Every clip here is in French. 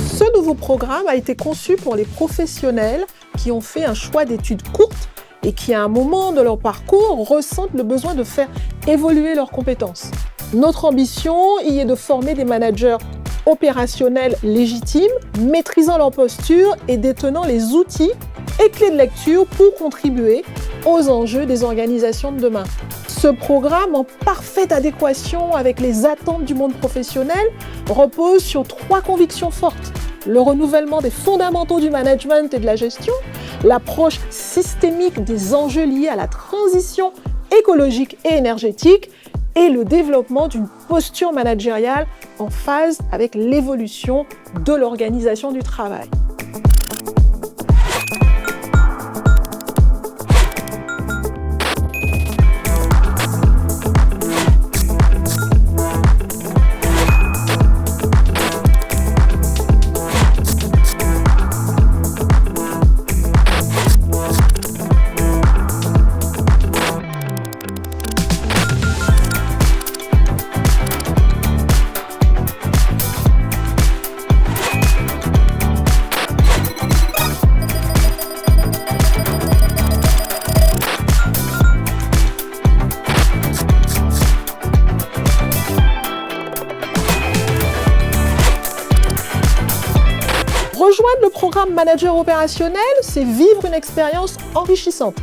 Ce nouveau programme a été conçu pour les professionnels qui ont fait un choix d'études courtes et qui, à un moment de leur parcours, ressentent le besoin de faire évoluer leurs compétences. Notre ambition y est de former des managers opérationnels légitimes, maîtrisant leur posture et détenant les outils et clés de lecture pour contribuer aux enjeux des organisations de demain. Ce programme, en parfaite adéquation avec les attentes du monde professionnel, repose sur 3 convictions fortes: le renouvellement des fondamentaux du management et de la gestion, l'approche systémique des enjeux liés à la transition écologique et énergétique, et le développement d'une posture managériale en phase avec l'évolution de l'organisation du travail. Rejoindre le programme Manager opérationnel, c'est vivre une expérience enrichissante,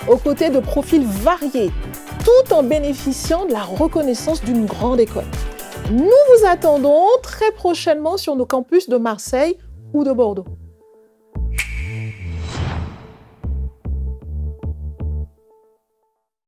aux côtés de profils variés, tout en bénéficiant de la reconnaissance d'une grande école. Nous vous attendons très prochainement sur nos campus de Marseille ou de Bordeaux.